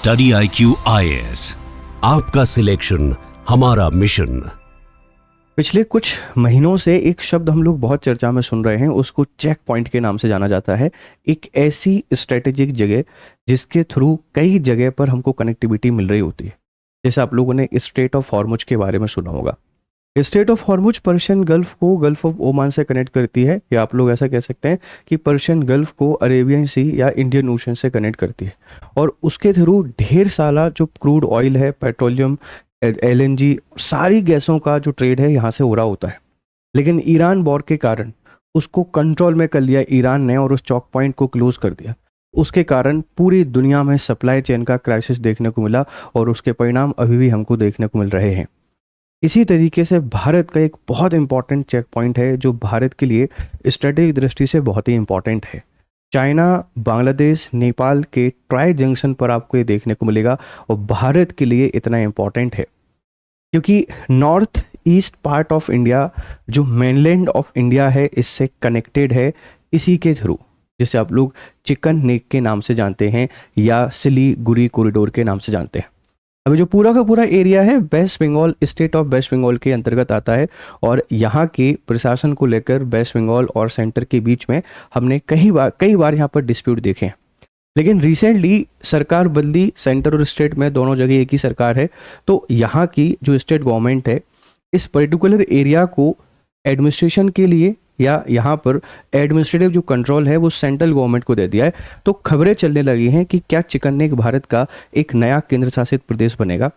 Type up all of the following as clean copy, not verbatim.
Study IQ IAS, आपका selection हमारा mission. पिछले कुछ महीनों से एक शब्द हम लोग बहुत चर्चा में सुन रहे हैं, उसको चेक पॉइंट के नाम से जाना जाता है। एक ऐसी स्ट्रेटेजिक जगह जिसके थ्रू कई जगह पर हमको कनेक्टिविटी मिल रही होती है। जैसे आप लोगों ने स्ट्रेट ऑफ हॉर्मुज के बारे में सुना होगा। Straight of Hormuz Persian gulf को गल्फ ऑफ ओमान से कनेक्ट करती है, या आप लोग ऐसा कह सकते हैं कि पर्शियन गल्फ को अरेबियन सी या इंडियन ओशन से कनेक्ट करती है। और उसके थ्रू ढेर सारा जो क्रूड ऑयल है, पेट्रोलियम, LNG, सारी गैसों का जो ट्रेड है यहाँ से हो रहा होता है। लेकिन ईरान वॉर के कारण उसको कंट्रोल में कर लिया ईरान ने और उस चौक पॉइंट को क्लोज कर दिया। उसके कारण पूरी दुनिया में सप्लाई चेन का क्राइसिस देखने को मिला और उसके परिणाम अभी भी हमको देखने को मिल रहे हैं। इसी तरीके से भारत का एक बहुत इंपॉर्टेंट चेक पॉइंट है जो भारत के लिए स्ट्रेटेजिक दृष्टि से बहुत ही इंपॉर्टेंट है। चाइना, बांग्लादेश, नेपाल के ट्राई जंक्शन पर आपको ये देखने को मिलेगा और भारत के लिए इतना इम्पॉर्टेंट है क्योंकि north east part of India जो मेनलैंड ऑफ इंडिया है इससे कनेक्टेड है इसी के थ्रू, जिसे आप लोग चिकन नेक के नाम से जानते हैं या सिलीगुड़ी कॉरिडोर के नाम से जानते हैं। अभी जो पूरा का पूरा एरिया है वेस्ट बंगाल, स्टेट ऑफ वेस्ट बंगाल के अंतर्गत आता है और यहाँ के प्रशासन को लेकर वेस्ट बंगाल और सेंटर के बीच में हमने कई बार यहाँ पर डिस्प्यूट देखे हैं। लेकिन रिसेंटली सरकार बदली, सेंटर और स्टेट में दोनों जगह एक ही सरकार है। तो यहाँ की जो स्टेट गवर्नमेंट है इस पर्टिकुलर एरिया को एडमिनिस्ट्रेशन के लिए या यहाँ पर एडमिनिस्ट्रेटिव जो कंट्रोल है वो सेंट्रल गवर्नमेंट को दे दिया है। तो खबरें चलने लगी हैं कि क्या चिकन नेक भारत का एक नया केंद्र शासित प्रदेश बनेगा,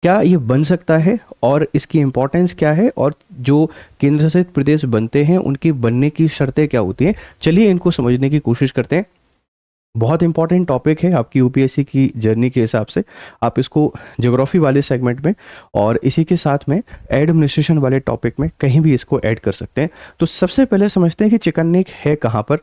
क्या ये बन सकता है और इसकी इम्पोर्टेंस क्या है और जो केंद्र शासित प्रदेश बनते हैं उनकी बनने की शर्तें क्या होती हैं। चलिए इनको समझने की कोशिश करते हैं। बहुत इंपॉर्टेंट टॉपिक है आपकी यूपीएससी की जर्नी के हिसाब से। आप इसको ज्योग्राफी वाले सेगमेंट में और इसी के साथ में एडमिनिस्ट्रेशन वाले टॉपिक में कहीं भी इसको ऐड कर सकते हैं। तो सबसे पहले समझते हैं कि चिकन नेक है कहाँ पर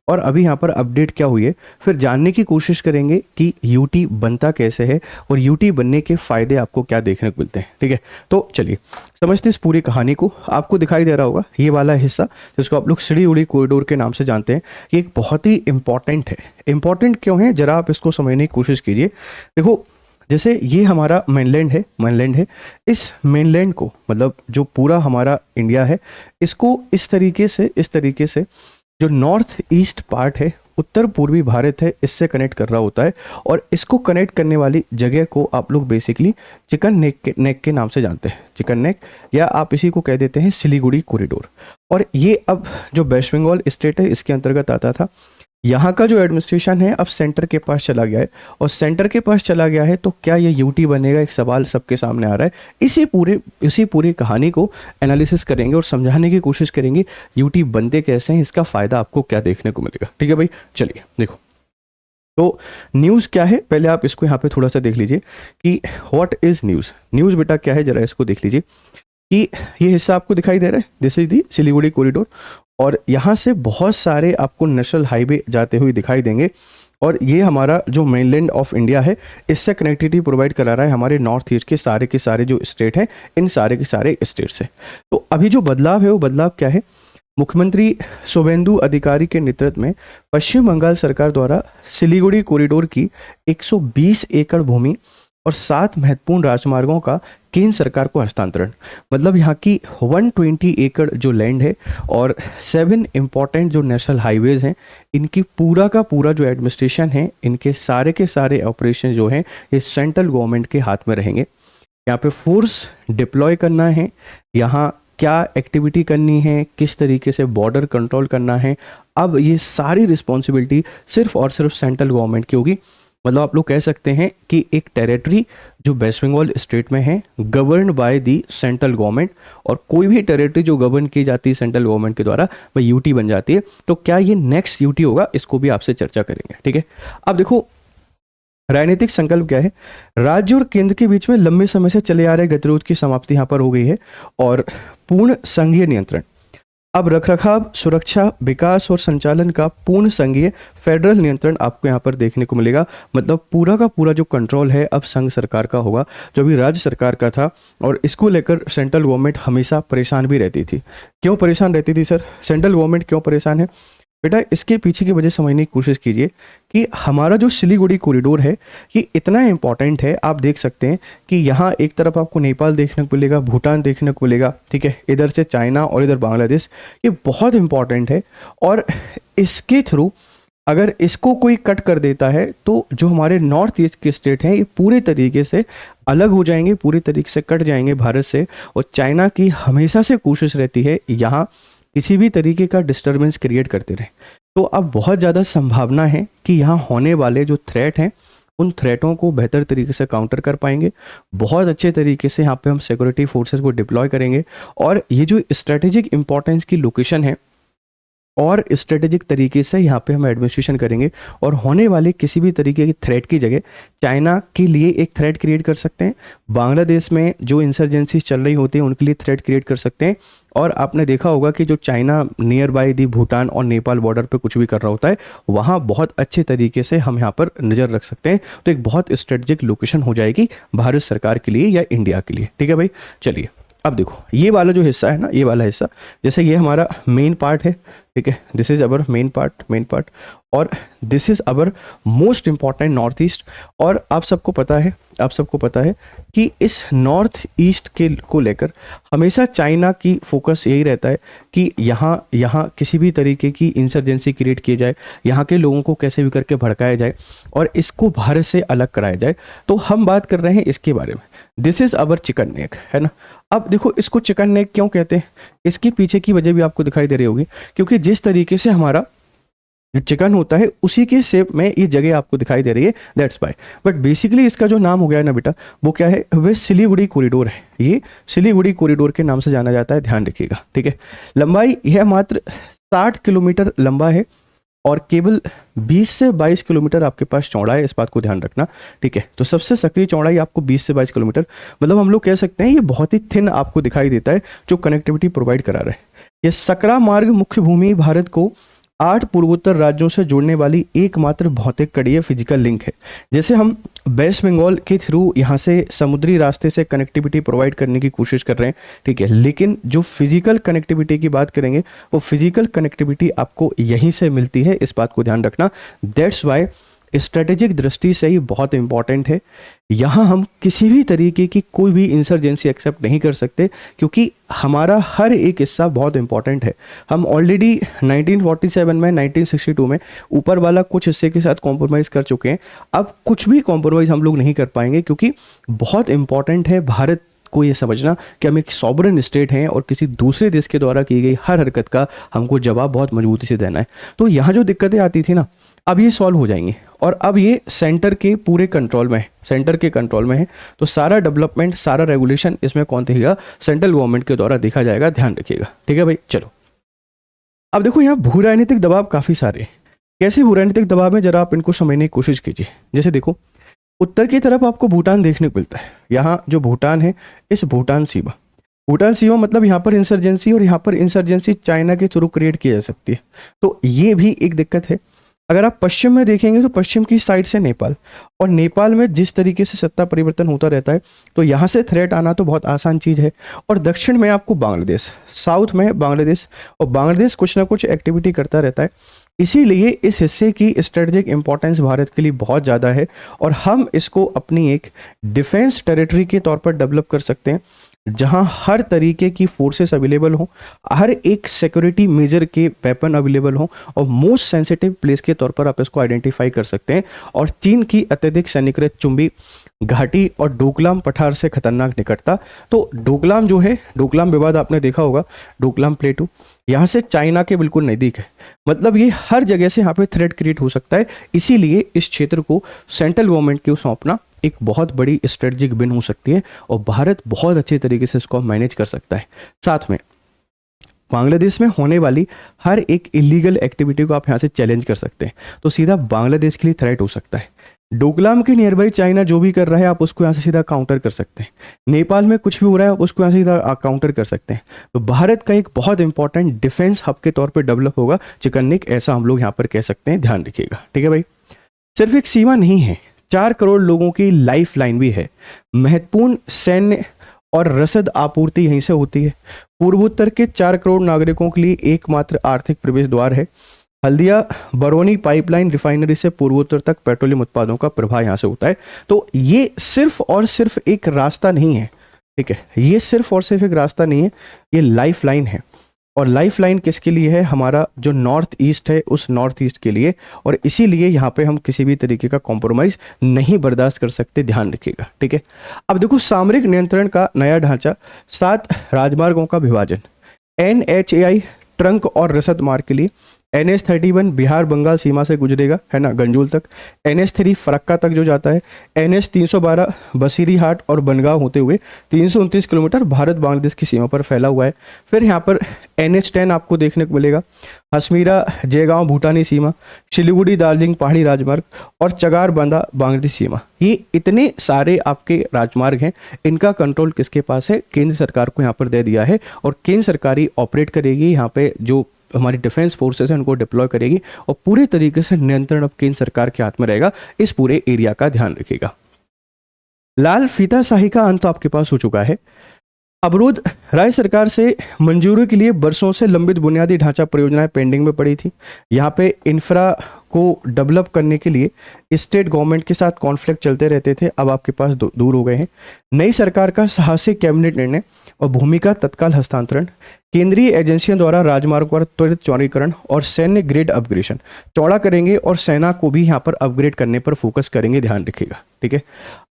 और अभी यहाँ पर अपडेट क्या हुई है, फिर जानने की कोशिश करेंगे कि यूटी बनता कैसे है और यूटी बनने के फ़ायदे आपको क्या देखने को मिलते हैं। ठीक है, तो चलिए समझते इस पूरी कहानी को। आपको दिखाई दे रहा होगा ये वाला हिस्सा जिसको आप लोग सिलीगुड़ी कॉरिडोर के नाम से जानते हैं, ये एक बहुत ही इंपॉर्टेंट है। इंपॉर्टेंट क्यों है ज़रा आप इसको समझने की कोशिश कीजिए। देखो, जैसे ये हमारा मेनलैंड है, इस मेनलैंड को मतलब जो पूरा हमारा इंडिया है इसको इस तरीके से जो नॉर्थ ईस्ट पार्ट है, उत्तर पूर्वी भारत है, इससे कनेक्ट कर रहा होता है और इसको कनेक्ट करने वाली जगह को आप लोग बेसिकली चिकन नेक के नाम से जानते हैं। चिकन नेक या आप इसी को कह देते हैं सिलीगुड़ी कॉरिडोर। और ये अब जो वेस्ट बंगाल स्टेट है इसके अंतर्गत आता था। यहाँ का जो एडमिनिस्ट्रेशन है अब सेंटर के पास चला गया है और सेंटर के पास चला गया है तो क्या ये यूटी बनेगा, एक सवाल सबके सामने आ रहा है। इसी पूरी कहानी को एनालिसिस करेंगे और समझाने की कोशिश करेंगे यूटी बनते कैसे हैं, इसका फ़ायदा आपको क्या देखने को मिलेगा। ठीक है भाई, चलिए देखो तो न्यूज़ क्या है, पहले आप इसको यहाँ पे थोड़ा सा देख लीजिए कि व्हाट इज़ न्यूज़ बेटा क्या है, ज़रा इसको देख लीजिए कि ये हिस्सा आपको दिखाई दे रहा है, this is the Siliguri corridor और यहाँ से बहुत सारे आपको नेशनल हाईवे जाते हुए दिखाई देंगे और ये हमारा जो मेनलैंड ऑफ इंडिया है इससे कनेक्टिविटी प्रोवाइड करा रहा है हमारे नॉर्थ ईस्ट के सारे जो स्टेट हैं, इन सारे के सारे स्टेट से। तो अभी जो बदलाव है वो बदलाव क्या है, मुख्यमंत्री शुभेंदु अधिकारी के नेतृत्व में पश्चिम बंगाल सरकार द्वारा सिलीगुड़ी कॉरिडोर की 120 एकड़ भूमि और 7 महत्वपूर्ण राजमार्गों का केंद्र सरकार को हस्तांतरण, मतलब यहाँ की 120 एकड़ जो लैंड है और 7 इंपॉर्टेंट जो नेशनल हाईवेज हैं, इनकी पूरा का पूरा जो एडमिनिस्ट्रेशन है, इनके सारे के सारे ऑपरेशन जो हैं ये सेंट्रल गवर्नमेंट के हाथ में रहेंगे। यहाँ पे फोर्स डिप्लॉय करना है, यहाँ क्या एक्टिविटी करनी है, किस तरीके से बॉर्डर कंट्रोल करना है, अब ये सारी रिस्पॉन्सिबिलिटी सिर्फ और सिर्फ सेंट्रल गवर्नमेंट की होगी। मतलब आप लोग कह सकते हैं कि एक टेरिटरी जो वेस्ट बंगाल स्टेट में है govern by the central government, और कोई भी टेरिटरी जो गवर्न की जाती है सेंट्रल गवर्नमेंट के द्वारा वह यूटी बन जाती है। तो क्या ये नेक्स्ट यूटी होगा, इसको भी आपसे चर्चा करेंगे। ठीक है, अब देखो राजनीतिक संकल्प क्या है। राज्य और केंद्र के बीच में लंबे समय से चले आ रहे गतिरोध की समाप्ति यहाँ पर हो गई है और पूर्ण संघीय नियंत्रण, अब रखरखाव, सुरक्षा, विकास और संचालन का पूर्ण संघीय फेडरल नियंत्रण आपको यहाँ पर देखने को मिलेगा। मतलब पूरा का पूरा जो कंट्रोल है अब संघ सरकार का होगा, जो भी राज्य सरकार का था। और इसको लेकर सेंट्रल गवर्नमेंट हमेशा परेशान भी रहती थी। क्यों परेशान रहती थी सर, सेंट्रल गवर्नमेंट क्यों परेशान है? बेटा इसके पीछे की वजह समझने की कोशिश कीजिए कि हमारा जो सिलीगुड़ी कॉरिडोर है ये इतना इम्पॉर्टेंट है। आप देख सकते हैं कि यहाँ एक तरफ आपको नेपाल देखने को मिलेगा, भूटान देखने को मिलेगा, ठीक है, इधर से चाइना और इधर बांग्लादेश। ये बहुत इम्पॉर्टेंट है और इसके थ्रू अगर इसको कोई कट कर देता है तो जो हमारे नॉर्थ ईस्ट के स्टेट हैं ये पूरे तरीके से अलग हो जाएंगे, पूरे तरीके से कट जाएंगे भारत से। और चाइना की हमेशा से कोशिश रहती है यहाँ किसी भी तरीके का डिस्टरबेंस क्रिएट करते रहे। तो अब बहुत ज़्यादा संभावना है कि यहाँ होने वाले जो थ्रेट हैं उन थ्रेटों को बेहतर तरीके से काउंटर कर पाएंगे। बहुत अच्छे तरीके से यहाँ पे हम सिक्योरिटी फोर्सेस को डिप्लॉय करेंगे और ये जो स्ट्रेटेजिक इंपॉर्टेंस की लोकेशन है और स्ट्रेटेजिक तरीके से यहाँ पे हम एडमिनिस्ट्रेशन करेंगे और होने वाले किसी भी तरीके की थ्रेट की जगह चाइना के लिए एक थ्रेट क्रिएट कर सकते हैं, बांग्लादेश में जो इंसर्जेंसीज चल रही होती हैं उनके लिए थ्रेट क्रिएट कर सकते हैं। और आपने देखा होगा कि जो China near by the Bhutan और नेपाल बॉर्डर पे कुछ भी कर रहा होता है वहाँ बहुत अच्छे तरीके से हम यहाँ पर नज़र रख सकते हैं। तो एक बहुत स्ट्रेटेजिक लोकेशन हो जाएगी भारत सरकार के लिए या इंडिया के लिए। ठीक है भाई, चलिए अब देखो ये वाला जो हिस्सा है ना, ये वाला हिस्सा, जैसे ये हमारा मेन पार्ट है, ठीक है, this is our main part और this is our most important north east. और आप सबको पता है कि इस नॉर्थ ईस्ट के को लेकर हमेशा चाइना की फोकस यही रहता है कि यहाँ किसी भी तरीके की इंसर्जेंसी क्रिएट की जाए, यहाँ के लोगों को कैसे भी करके भड़काया जाए और इसको भारत से अलग कराया जाए। तो हम बात कर रहे हैं इसके बारे में, this is our chicken neck, है ना। अब देखो इसको चिकन नेक क्यों कहते हैं, इसके पीछे की वजह भी आपको दिखाई दे रही होगी, क्योंकि जिस तरीके से हमारा जो चिकन होता है उसी के शेप में ये जगह आपको दिखाई दे रही है, दैट्स वाई। बट बेसिकली इसका जो नाम हो गया है ना बेटा, वो क्या है, वह सिलीगुड़ी कॉरिडोर है। ये सिलीगुड़ी कॉरिडोर के नाम से जाना जाता है, ध्यान रखिएगा, ठीक है। लंबाई यह मात्र 60 किलोमीटर लंबा है और केवल 20 से 22 किलोमीटर आपके पास चौड़ा है, इस बात को ध्यान रखना, ठीक है। तो सबसे सक्रिय चौड़ाई आपको 20 से 22 किलोमीटर, मतलब हम लोग कह सकते हैं ये बहुत ही थिन आपको दिखाई देता है जो कनेक्टिविटी प्रोवाइड करा रहा है। ये सकरा मार्ग मुख्य भूमि भारत को 8 पूर्वोत्तर राज्यों से जोड़ने वाली एकमात्र भौतिक कड़ी, फिजिकल लिंक है। जैसे हम वेस्ट बंगाल के थ्रू यहाँ से समुद्री रास्ते से कनेक्टिविटी प्रोवाइड करने की कोशिश कर रहे हैं, ठीक है, लेकिन जो फिजिकल कनेक्टिविटी की बात करेंगे वो फिजिकल कनेक्टिविटी आपको यहीं से मिलती है, इस बात को ध्यान रखना। दैट्स वाई स्ट्रेटेजिक दृष्टि से ही बहुत इंपॉर्टेंट है। यहाँ हम किसी भी तरीके की कोई भी इंसर्जेंसी एक्सेप्ट नहीं कर सकते क्योंकि हमारा हर एक हिस्सा बहुत इंपॉर्टेंट है। हम ऑलरेडी 1947 में 1962 में ऊपर वाला कुछ हिस्से के साथ कॉम्प्रोमाइज़ कर चुके हैं, अब कुछ भी कॉम्प्रोमाइज़ हम लोग नहीं कर पाएंगे क्योंकि बहुत इंपॉर्टेंट है भारत को ये समझना कि हम एक सॉवरेन स्टेट हैं और किसी दूसरे देश के द्वारा की गई हर हरकत का हमको जवाब बहुत मजबूती से देना है। तो यहाँ जो दिक्कतें आती थी ना, अब ये सॉल्व हो जाएंगी और अब ये सेंटर के पूरे कंट्रोल में है, सेंटर के कंट्रोल में है। तो सारा डेवलपमेंट, सारा रेगुलेशन इसमें कौन देगा, सेंट्रल गवर्नमेंट के द्वारा देखा जाएगा, ध्यान रखिएगा, ठीक है भाई। चलो अब देखो यहाँ भू राजनीतिक दबाव काफ़ी सारे हैं। कैसे भू राजनीतिक दबाव में, जरा आप इनको समझने की कोशिश कीजिए। जैसे देखो उत्तर की तरफ आपको भूटान देखने को मिलता है, यहाँ जो भूटान है इस भूटान सीमा मतलब यहाँ पर इंसर्जेंसी और यहाँ पर इंसर्जेंसी चाइना के थ्रू क्रिएट की जा सकती है। तो ये भी एक दिक्कत है। अगर आप पश्चिम में देखेंगे तो पश्चिम की साइड से नेपाल, और नेपाल में जिस तरीके से सत्ता परिवर्तन होता रहता है तो यहाँ से थ्रेट आना तो बहुत आसान चीज़ है। और दक्षिण में आपको बांग्लादेश, साउथ में बांग्लादेश, और बांग्लादेश कुछ ना कुछ एक्टिविटी करता रहता है। इसीलिए इस हिस्से की स्ट्रेटेजिक इंपॉर्टेंस भारत के लिए बहुत ज़्यादा है और हम इसको अपनी एक डिफेंस टेरिटरी के तौर पर डेवलप कर सकते हैं जहां हर तरीके की फोर्सेस अवेलेबल हो, हर एक सिक्योरिटी मेजर के वेपन अवेलेबल हो और मोस्ट सेंसिटिव प्लेस के तौर पर आप इसको आइडेंटिफाई कर सकते हैं। और चीन की अत्यधिक सन्निकृत चुंबी घाटी और डोकलाम पठार से खतरनाक निकटता। तो डोकलाम जो है, डोकलाम विवाद आपने देखा होगा, डोकलाम प्लेटू यहाँ से चाइना के बिल्कुल नज़दीक है, मतलब ये हर जगह से यहाँ पे थ्रेट क्रिएट हो सकता है। इसीलिए इस क्षेत्र को सेंट्रल गवर्नमेंट को सौंपना एक बहुत बड़ी स्ट्रेटजिक विन हो सकती है और भारत बहुत अच्छे तरीके से इसको मैनेज कर सकता है। साथ में बांग्लादेश में होने वाली हर एक इलीगल एक्टिविटी को आप यहाँ से चैलेंज कर सकते हैं, तो सीधा बांग्लादेश के लिए थ्रेट हो सकता है। डोकलाम के नियर बाई चाइना जो भी कर रहा है आप उसको यहाँ से सीधा काउंटर कर सकते हैं। नेपाल में कुछ भी हो रहा है आप उसको यहाँ से सीधा काउंटर कर सकते हैं। तो भारत का एक बहुत इंपॉर्टेंट डिफेंस हब के तौर पर डेवलप होगा चिकन नेक, ऐसा हम लोग यहाँ पर कह सकते हैं, ध्यान रखिएगा, ठीक है भाई। सिर्फ एक सीमा नहीं है, 4 करोड़ लोगों की लाइफ लाइन भी है। महत्वपूर्ण सैन्य और रसद आपूर्ति यहीं से होती है। पूर्वोत्तर के 4 करोड़ नागरिकों के लिए एकमात्र आर्थिक प्रवेश द्वार है। हल्दिया बरौनी पाइपलाइन रिफाइनरी से पूर्वोत्तर तक पेट्रोलियम उत्पादों का प्रवाह यहाँ से होता है। तो ये सिर्फ और सिर्फ एक रास्ता नहीं है, ठीक है, ये सिर्फ और सिर्फ एक रास्ता नहीं है, ये लाइफ लाइन है। और लाइफ लाइन किसके लिए है? हमारा जो नॉर्थ ईस्ट है उस नॉर्थ ईस्ट के लिए, और इसीलिए यहाँ पे हम किसी भी तरीके का कॉम्प्रोमाइज़ नहीं बर्दाश्त कर सकते, ध्यान रखिएगा, ठीक है। अब देखो, सामरिक नियंत्रण का नया ढांचा, 7 राजमार्गों का विभाजन, NHAI ट्रंक और रसद मार्ग के लिए, NH-31 बिहार बंगाल सीमा से गुजरेगा, है ना, गंजूल तक, NH-3 फरक्का तक जो जाता है, NH-312 बसीरी हाट और बनगांव होते हुए 329 किलोमीटर भारत बांग्लादेश की सीमा पर फैला हुआ है। फिर यहाँ पर NH-10 आपको देखने को मिलेगा, हसमीरा जयगांव भूटानी सीमा, सिलीगुड़ी दार्जिलिंग पहाड़ी राजमार्ग और चगार बांदा बांग्लादेश सीमा। ये इतने सारे आपके राजमार्ग हैं, इनका कंट्रोल किसके पास है? केंद्र सरकार को यहाँ पर दे दिया है, और केंद्र सरकार ही ऑपरेट करेगी, यहाँ पे जो हमारी डिफेंस फोर्सेस हैं उनको डिप्लॉय करेगी, और पूरे तरीके से नियंत्रण अब केंद्र सरकार के हाथ में रहेगा। इस पूरे एरिया का ध्यान रखिएगा। लाल फीताशाही का अंत आपके पास हो चुका है। अवरोध, राज्य सरकार से मंजूरी के लिए बरसों से लंबित बुनियादी ढांचा परियोजनाएं पेंडिंग में पड़ी थी। यहाँ पे इंफ्रा को डेवलप करने के लिए स्टेट गवर्नमेंट के साथ कॉन्फ्लिक्ट चलते रहते थे, अब आपके पास दूर हो गए हैं। नई सरकार का साहसिक कैबिनेट निर्णय और भूमि का तत्काल हस्तांतरण, केंद्रीय एजेंसियों द्वारा राजमार्ग पर त्वरित चौड़ीकरण और सैन्य ग्रेड अपग्रेडेशन चौड़ा करेंगे, और सेना को भी यहाँ पर अपग्रेड करने पर फोकस करेंगे, ध्यान रखिएगा, ठीक है।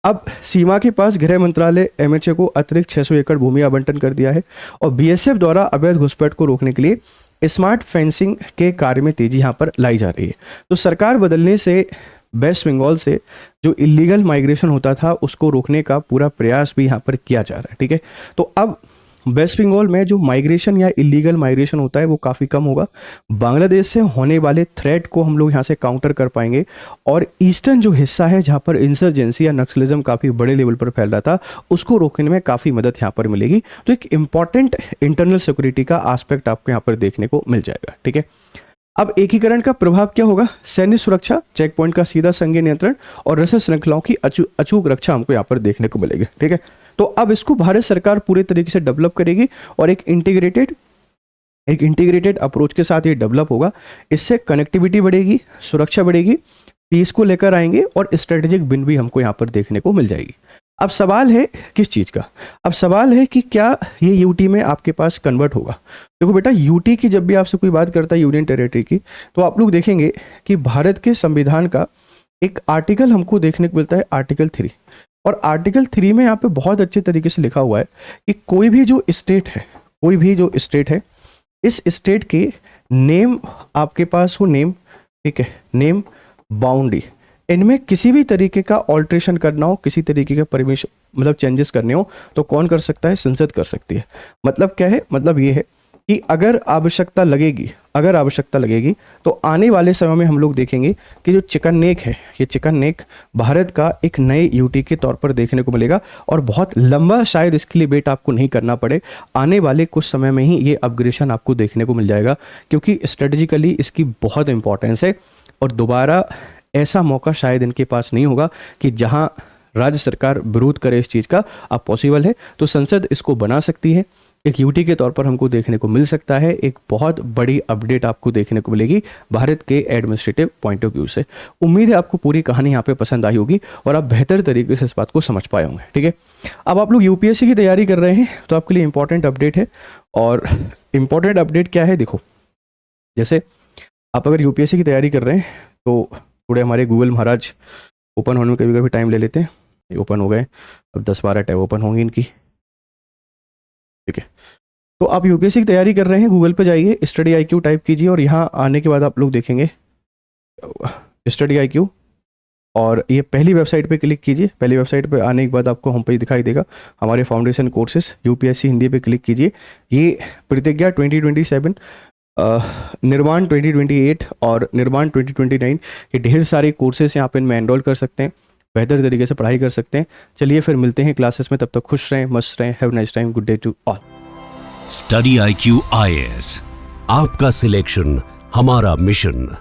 अब सीमा के पास गृह मंत्रालय MHA को अतिरिक्त 600 एकड़ भूमि आवंटन कर दिया है, और BSF द्वारा अवैध घुसपैठ को रोकने के लिए स्मार्ट फेंसिंग के कार्य में तेजी यहाँ पर लाई जा रही है। तो सरकार बदलने से वेस्ट बंगाल से जो इलीगल माइग्रेशन होता था उसको रोकने का पूरा प्रयास भी यहाँ पर किया जा रहा है, ठीक है। तो अब वेस्ट बंगाल में जो माइग्रेशन या इलीगल माइग्रेशन होता है वो काफ़ी कम होगा। बांग्लादेश से होने वाले थ्रेट को हम लोग यहाँ से काउंटर कर पाएंगे, और ईस्टर्न जो हिस्सा है जहाँ पर इंसर्जेंसी या नक्सलिज्म काफ़ी बड़े लेवल पर फैल रहा था उसको रोकने में काफ़ी मदद यहाँ पर मिलेगी। तो एक इम्पॉर्टेंट इंटरनल सिक्योरिटी का आस्पेक्ट आपको यहाँ पर देखने को मिल जाएगा, ठीक है। अब एकीकरण का प्रभाव क्या होगा? सैन्य सुरक्षा, चेक पॉइंट का सीधा संघीय नियंत्रण और रसद श्रृंखलाओं की अचूक रक्षा हमको यहाँ पर देखने को मिलेगी, ठीक है। तो अब इसको भारत सरकार पूरे तरीके से डेवलप करेगी, और एक इंटीग्रेटेड अप्रोच के साथ ये डेवलप होगा। इससे कनेक्टिविटी बढ़ेगी, सुरक्षा बढ़ेगी, पीस को लेकर आएंगे, और स्ट्रेटेजिक विन भी हमको यहाँ पर देखने को मिल जाएगी। अब सवाल है किस चीज़ का? अब सवाल है कि क्या ये यूटी में आपके पास कन्वर्ट होगा। देखो बेटा, यूटी की जब भी आपसे कोई बात करता है यूनियन टेरिटरी की, तो आप लोग देखेंगे कि भारत के संविधान का एक आर्टिकल हमको देखने को मिलता है, आर्टिकल 3, और आर्टिकल 3 में यहाँ पे बहुत अच्छे तरीके से लिखा हुआ है कि कोई भी जो स्टेट है इस स्टेट के नेम आपके पास हो, नेम, ठीक है, नेम, बाउंड्री, इनमें किसी भी तरीके का ऑल्ट्रेशन करना हो, किसी तरीके का परमिशन मतलब चेंजेस करने हो, तो कौन कर सकता है? संसद कर सकती है। मतलब क्या है? मतलब ये है कि अगर आवश्यकता लगेगी तो आने वाले समय में हम लोग देखेंगे कि जो चिकन नेक है, ये चिकन नेक भारत का एक नए यूटी के तौर पर देखने को मिलेगा, और बहुत लंबा शायद इसके लिए वेट आपको नहीं करना पड़े। आने वाले कुछ समय में ही ये अपग्रेडेशन आपको देखने को मिल जाएगा, क्योंकि स्ट्रेटेजिकली इसकी बहुत इंपॉर्टेंस है, और दोबारा ऐसा मौका शायद इनके पास नहीं होगा कि जहां राज्य सरकार विरोध करे इस चीज़ का। अब पॉसिबल है तो संसद इसको बना सकती है, एक यूटी के तौर पर हमको देखने को मिल सकता है। एक बहुत बड़ी अपडेट आपको देखने को मिलेगी भारत के एडमिनिस्ट्रेटिव पॉइंट ऑफ व्यू से। उम्मीद है आपको पूरी कहानी यहाँ पे पसंद आई होगी, और आप बेहतर तरीके से इस बात को समझ पाए होंगे, ठीक है। अब आप लोग यूपीएससी की तैयारी कर रहे हैं तो आपके लिए इंपॉर्टेंट अपडेट है, और इम्पॉर्टेंट अपडेट क्या है? देखो, जैसे आप अगर यूपीएससी की तैयारी कर रहे हैं तो थोड़े हमारे गूगल महाराज ओपन होने में कभी कभी टाइम ले लेते हैं। ये ओपन हो गए, अब 10-12 टैब ओपन होंगी इनकी, ठीक है। तो आप यूपीएससी की तैयारी कर रहे हैं, गूगल पे जाइए, स्टडी IQ टाइप कीजिए, और यहाँ आने के बाद आप लोग देखेंगे स्टडी IQ, और ये पहली वेबसाइट पे क्लिक कीजिए। पहली वेबसाइट पे आने के बाद आपको होम पेज दिखाई देगा, हमारे फाउंडेशन कोर्सेज यूपीएससी हिंदी पे क्लिक कीजिए। ये प्रतिज्ञा 2027, निर्माण 2028 और निर्माण 2029, ये ढेर सारे कोर्सेज यहाँ पे इनमें एनरोल कर सकते हैं, बेहतर तरीके से पढ़ाई कर सकते हैं। चलिए फिर मिलते हैं क्लासेस में, तब तक खुश रहें, मस्त रहें। Have nice time, good day to all. Study IQ IAS, आपका सिलेक्शन हमारा मिशन।